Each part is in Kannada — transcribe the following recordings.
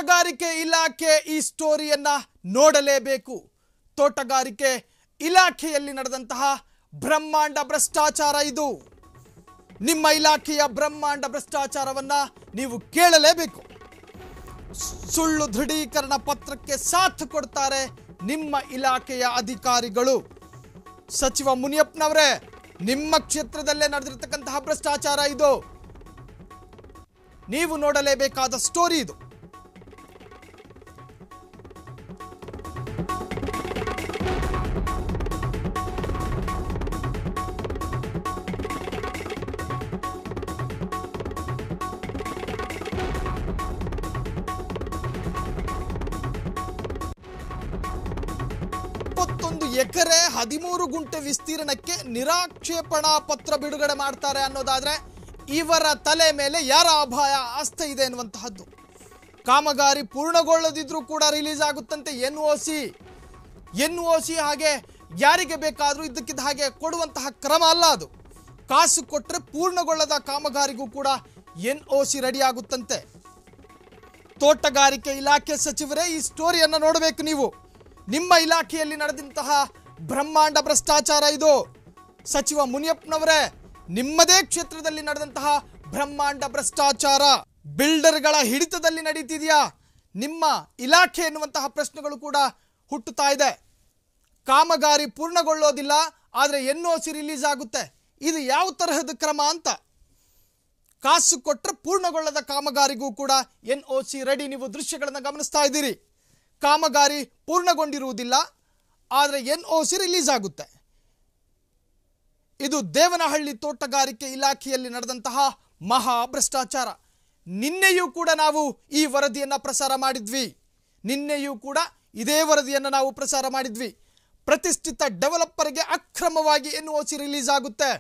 ತೋಟಗಾರಿಕೆ ಇಲಾಖೆ ಈ ಸ್ಟೋರಿಯನ್ನ ನೋಡಲೇಬೇಕು. ತೋಟಗಾರಿಕೆ ಇಲಾಖೆಯಲ್ಲಿ ನಡೆದಂತಹ ಬ್ರಹ್ಮಾಂಡ ಭ್ರಷ್ಟಾಚಾರ ಇದು. ನಿಮ್ಮ ಇಲಾಖೆಯ ಬ್ರಹ್ಮಾಂಡ ಭ್ರಷ್ಟಾಚಾರವನ್ನ ನೀವು ಕೇಳಲೇಬೇಕು. ಸುಳ್ಳು ದೃಢೀಕರಣ ಪತ್ರಕ್ಕೆ ಸಾಥ್ ಕೊಡ್ತಾರೆ ನಿಮ್ಮ ಇಲಾಖೆಯ ಅಧಿಕಾರಿಗಳು. ಸಚಿವ ಮುನಿಯಪ್ಪನವರೇ, ನಿಮ್ಮ ಕ್ಷೇತ್ರದಲ್ಲೇ ನಡೆದಿರತಕ್ಕಂತಹ ಭ್ರಷ್ಟಾಚಾರ ಇದು. ನೀವು ನೋಡಲೇಬೇಕಾದ ಸ್ಟೋರಿ ಇದು. ಎಕರೆ 13 ಗುಂಟೆ ವಿಸ್ತೀರ್ಣಕ್ಕೆ ನಿರಾಕ್ಷೇಪಣಾ ಪತ್ರ ಬಿಡುಗಡೆ ಮಾಡ್ತಾರೆ ಅನ್ನೋದಾದ್ರೆ ಇವರ ತಲೆ ಮೇಲೆ ಯಾರ ಅಭಾಯ ಆಸ್ತೆ ಇದೆ ಎನ್ನುವಂತಹದ್ದು. ಕಾಮಗಾರಿ ಪೂರ್ಣಗೊಳ್ಳದಿದ್ರೂ ಕೂಡ ರಿಲೀಸ್ ಆಗುತ್ತಂತೆ ಎನ್ಒಸಿ. ಹಾಗೆ ಯಾರಿಗೆ ಬೇಕಾದರೂ ಇದ್ದಕ್ಕಿದ್ದ ಹಾಗೆ ಕೊಡುವಂತಹ ಕ್ರಮ ಅಲ್ಲ ಅದು. ಕಾಸು ಕೊಟ್ಟರೆ ಪೂರ್ಣಗೊಳ್ಳದ ಕಾಮಗಾರಿಗೂ ಕೂಡ ಎನ್ಒಸಿ ರೆಡಿ ಆಗುತ್ತಂತೆ. ತೋಟಗಾರಿಕೆ ಇಲಾಖೆ ಸಚಿವರೇ, ಈ ಸ್ಟೋರಿಯನ್ನು ನೋಡಬೇಕು ನೀವು. ನಿಮ್ಮ ಇಲಾಖೆಯಲ್ಲಿ ನಡೆದಂತಹ ಬ್ರಹ್ಮಾಂಡ ಭ್ರಷ್ಟಾಚಾರ ಇದು. ಸಚಿವ ಮುನಿಯಪ್ಪನವರೇ, ನಿಮ್ಮದೇ ಕ್ಷೇತ್ರದಲ್ಲಿ ನಡೆದಂತಹ ಬ್ರಹ್ಮಾಂಡ ಭ್ರಷ್ಟಾಚಾರ ಬಿಲ್ಡರ್ಗಳ ಹಿಡಿತದಲ್ಲಿ ನಡೀತಿದೆಯಾ ನಿಮ್ಮ ಇಲಾಖೆ ಎನ್ನುವಂತಹ ಪ್ರಶ್ನೆಗಳು ಕೂಡ ಹುಟ್ಟುತ್ತಾ ಇದೆ. ಕಾಮಗಾರಿ ಪೂರ್ಣಗೊಳ್ಳೋದಿಲ್ಲ, ಆದರೆ ಎನ್ಒಸಿ ರಿಲೀಸ್ ಆಗುತ್ತೆ. ಇದು ಯಾವ ತರಹದ ಕ್ರಮ ಅಂತ. ಕಾಸು ಕೊಟ್ಟರೆ ಪೂರ್ಣಗೊಳ್ಳದ ಕಾಮಗಾರಿಗೂ ಕೂಡ ಎನ್ಒಸಿ ರೆಡಿ. ನೀವು ದೃಶ್ಯಗಳನ್ನು ಗಮನಿಸ್ತಾ ಇದ್ದೀರಿ. ಕಾಮಗಾರಿ ಪೂರ್ಣಗೊಂಡಿರುವುದಿಲ್ಲ, ಆದರೆ ಎನ್ಒಸಿ ರಿಲೀಸ್ ಆಗುತ್ತೆ. ಇದು ದೇವನಹಳ್ಳಿ ತೋಟಗಾರಿಕೆ ಇಲಾಖೆಯಲ್ಲಿ ನಡೆದಂತಹ ಮಹಾ ಭ್ರಷ್ಟಾಚಾರ. ನಿನ್ನೆಯೂ ಕೂಡ ನಾವು ಈ ವರದಿಯನ್ನು ಪ್ರಸಾರ ಮಾಡಿದ್ವಿ. ಇದೇ ವರದಿಯನ್ನು ನಾವು ಪ್ರಸಾರ ಮಾಡಿದ್ವಿ. ಪ್ರತಿಷ್ಠಿತ ಡೆವಲಪರ್ಗೆ ಅಕ್ರಮವಾಗಿ ಎನ್ಒಸಿ ರಿಲೀಸ್ ಆಗುತ್ತೆ.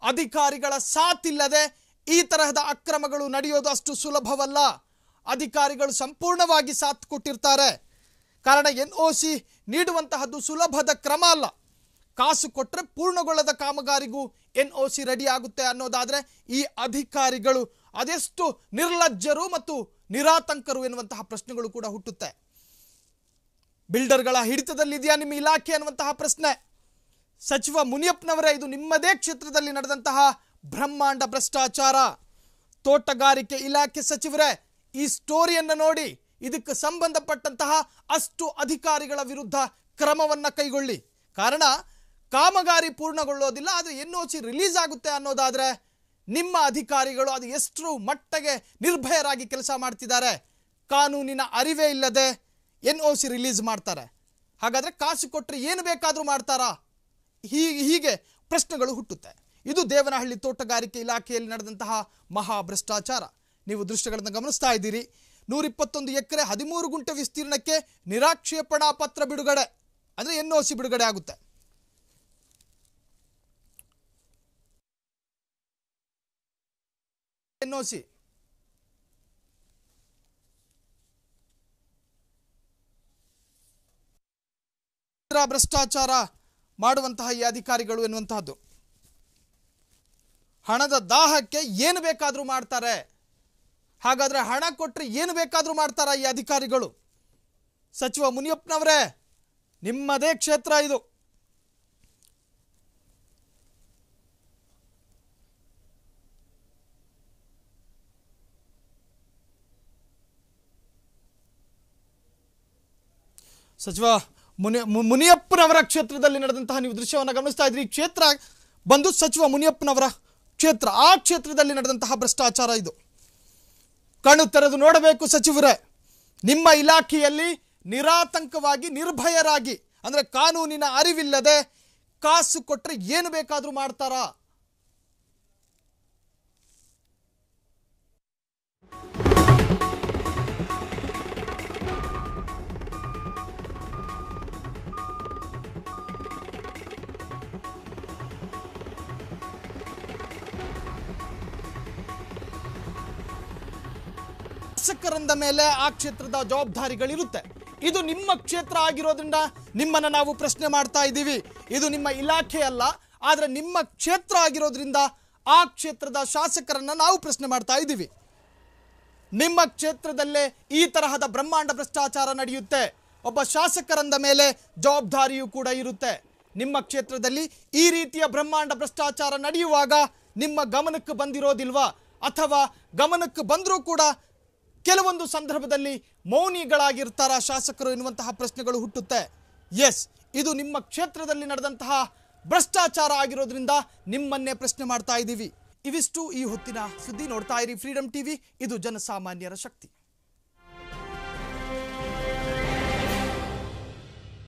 ಅಧಿಕಾರಿಗಳ ಸಾಥ್ ಇಲ್ಲದೆ ಈ ತರಹದ ಅಕ್ರಮಗಳು ನಡೆಯೋದು ಅಷ್ಟು ಸುಲಭವಲ್ಲ. ಅಧಿಕಾರಿಗಳು ಸಂಪೂರ್ಣವಾಗಿ ಸಾಥ್ ಕೊಟ್ಟಿರ್ತಾರೆ. ಕಾರಣ ಎನ್ಒಸಿ ನೀಡುವಂತಹದ್ದು ಸುಲಭದ ಕ್ರಮ ಅಲ್ಲ. ಕಾಸು ಕೊಟ್ಟರೆ ಪೂರ್ಣಗೊಳ್ಳದ ಕಾಮಗಾರಿಗೂ ಎನ್ಒಸಿ ರೆಡಿ ಆಗುತ್ತೆ ಅನ್ನೋದಾದರೆ ಈ ಅಧಿಕಾರಿಗಳು ಅದೆಷ್ಟು ನಿರ್ಲಜ್ಜರು ಮತ್ತು ನಿರಾತಂಕರು ಎನ್ನುವಂತಹ ಪ್ರಶ್ನೆಗಳು ಕೂಡ ಹುಟ್ಟುತ್ತೆ. ಬಿಲ್ಡರ್ಗಳ ಹಿಡಿತದಲ್ಲಿದೆಯಾ ನಿಮ್ಮ ಇಲಾಖೆ ಅನ್ನುವಂತಹ ಪ್ರಶ್ನೆ. ಸಚಿವ ಮುನಿಯಪ್ಪನವರೇ, ಇದು ನಿಮ್ಮದೇ ಕ್ಷೇತ್ರದಲ್ಲಿ ನಡೆದಂತಹ ಬ್ರಹ್ಮಾಂಡ ಭ್ರಷ್ಟಾಚಾರ. ತೋಟಗಾರಿಕೆ ಇಲಾಖೆ ಸಚಿವರೇ, ಈ ಸ್ಟೋರಿಯನ್ನು ನೋಡಿ, ಇದಕ್ಕೆ ಸಂಬಂಧಪಟ್ಟಂತಹ ಅಷ್ಟು ಅಧಿಕಾರಿಗಳ ವಿರುದ್ಧ ಕ್ರಮವನ್ನು ಕೈಗೊಳ್ಳಿ. ಕಾರಣ ಕಾಮಗಾರಿ ಪೂರ್ಣಗೊಳ್ಳೋದಿಲ್ಲ, ಆದರೆ ಎನ್ಒಸಿ ರಿಲೀಸ್ ಆಗುತ್ತೆ ಅನ್ನೋದಾದರೆ ನಿಮ್ಮ ಅಧಿಕಾರಿಗಳು ಅದು ಎಷ್ಟು ಮಟ್ಟಿಗೆ ನಿರ್ಭಯರಾಗಿ ಕೆಲಸ ಮಾಡ್ತಿದ್ದಾರೆ. ಕಾನೂನಿನ ಅರಿವೇ ಇಲ್ಲದೆ ಎನ್ಒಸಿ ರಿಲೀಸ್ ಮಾಡ್ತಾರೆ. ಹಾಗಾದರೆ ಕಾಸು ಕೊಟ್ಟರೆ ಏನು ಬೇಕಾದರೂ ಮಾಡ್ತಾರಾ? ಹೀಗೆ ಪ್ರಶ್ನೆಗಳು ಹುಟ್ಟುತ್ತೆ. ಇದು ದೇವನಹಳ್ಳಿ ತೋಟಗಾರಿಕೆ ಇಲಾಖೆಯಲ್ಲಿ ನಡೆದಂತಹ ಮಹಾ ಭ್ರಷ್ಟಾಚಾರ. ನೀವು ದೃಶ್ಯಗಳನ್ನು ಗಮನಿಸ್ತಾ ಇದ್ದೀರಿ. 121 ಎಕರೆ 13 ಗುಂಟೆ ವಿಸ್ತೀರ್ಣಕ್ಕೆ ನಿರಾಕ್ಷೇಪಣಾ ಪತ್ರ ಬಿಡುಗಡೆ, ಅಂದರೆ ಎನ್ಒಸಿ ಬಿಡುಗಡೆ ಆಗುತ್ತೆ. ಎನ್ಒಸಿ ಭ್ರಷ್ಟಾಚಾರ ಮಾಡುವಂತಹ ಈ ಅಧಿಕಾರಿಗಳು ಎನ್ನುವಂತಹದ್ದು. ಹಣದ ದಾಹಕ್ಕೆ ಏನು ಬೇಕಾದರೂ ಮಾಡ್ತಾರೆ. ಹಾಗಾದ್ರೆ ಹಣ ಕೊಟ್ಟರೆ ಏನು ಬೇಕಾದರೂ ಮಾಡ್ತಾರಾ ಈ ಅಧಿಕಾರಿಗಳು? ಸಚಿವ ಮುನಿಯಪ್ಪನವರೇ, ನಿಮ್ಮದೇ ಕ್ಷೇತ್ರ ಇದು. ಸಚಿವ ಮುನಿಯಪ್ಪನವರ ಕ್ಷೇತ್ರದಲ್ಲಿ ನಡೆದಂತಹ ನೀವು ದೃಶ್ಯವನ್ನು ಗಮನಿಸ್ತಾ ಇದ್ರಿ. ಈ ಕ್ಷೇತ್ರ ಬಂದು ಸಚಿವ ಮುನಿಯಪ್ಪನವರ ಕ್ಷೇತ್ರ. ಆ ಕ್ಷೇತ್ರದಲ್ಲಿ ನಡೆದಂತಹ ಭ್ರಷ್ಟಾಚಾರ ಇದು. ಕಣ್ಣು ತೆರೆದು ನೋಡಬೇಕು ಸಚಿವರೇ. ನಿಮ್ಮ ಇಲಾಖೆಯಲ್ಲಿ ನಿರಾತಂಕವಾಗಿ ನಿರ್ಭಯರಾಗಿ, ಅಂದರೆ ಕಾನೂನಿನ ಅರಿವಿಲ್ಲದೆ ಕಾಸು ಕೊಟ್ಟರೆ ಏನು ಬೇಕಾದರೂ ಮಾಡ್ತಾರಾ? ಶಾಸಕರಂದ ಮೇಲೆ ಆ ಕ್ಷೇತ್ರದ ಜವಾಬ್ದಾರಿಗಳಿರುತ್ತೆ. ಇದು ನಿಮ್ಮ ಕ್ಷೇತ್ರ ಆಗಿರೋದ್ರಿಂದ ನಿಮ್ಮನ್ನ ನಾವು ಪ್ರಶ್ನೆ ಮಾಡ್ತಾ ಇದ್ದೀವಿ. ಇದು ನಿಮ್ಮ ಇಲಾಖೆ ಅಲ್ಲ, ಆದರೆ ನಿಮ್ಮ ಕ್ಷೇತ್ರ ಆಗಿರೋದ್ರಿಂದ ಆ ಕ್ಷೇತ್ರದ ಶಾಸಕರನ್ನ ನಾವು ಪ್ರಶ್ನೆ ಮಾಡ್ತಾ ಇದ್ದೀವಿ. ನಿಮ್ಮ ಕ್ಷೇತ್ರದಲ್ಲೇ ಈ ತರಹದ ಬ್ರಹ್ಮಾಂಡ ಭ್ರಷ್ಟಾಚಾರ ನಡೆಯುತ್ತೆ. ಒಬ್ಬ ಶಾಸಕರಂದ ಮೇಲೆ ಜವಾಬ್ದಾರಿಯೂ ಕೂಡ ಇರುತ್ತೆ. ನಿಮ್ಮ ಕ್ಷೇತ್ರದಲ್ಲಿ ಈ ರೀತಿಯ ಬ್ರಹ್ಮಾಂಡ ಭ್ರಷ್ಟಾಚಾರ ನಡೆಯುವಾಗ ನಿಮ್ಮ ಗಮನಕ್ಕೆ ಬಂದಿರೋದಿಲ್ವಾ? ಅಥವಾ ಗಮನಕ್ಕೆ ಬಂದರೂ ಕೂಡ ಕೆಲವೊಂದು ಸಂದರ್ಭದಲ್ಲಿ ಮೌನಿಗಳಾಗಿರ್ತಾರ ಶಾಸಕರು ಎನ್ನುವಂತಹ ಪ್ರಶ್ನೆಗಳು ಹುಟ್ಟುತ್ತೆ. ಎಸ್, ಇದು ನಿಮ್ಮ ಕ್ಷೇತ್ರದಲ್ಲಿ ನಡೆದಂತಹ ಭ್ರಷ್ಟಾಚಾರ ಆಗಿರೋದ್ರಿಂದ ನಿಮ್ಮನ್ನೇ ಪ್ರಶ್ನೆ ಮಾಡ್ತಾ ಇದ್ದೀವಿ. ಇವಿಷ್ಟು ಈ ಹೊತ್ತಿನ ಸುದ್ದಿ. ನೋಡ್ತಾ ಇರಿ ಫ್ರೀಡಂ ಟಿವಿ, ಇದು ಜನಸಾಮಾನ್ಯರ ಶಕ್ತಿ.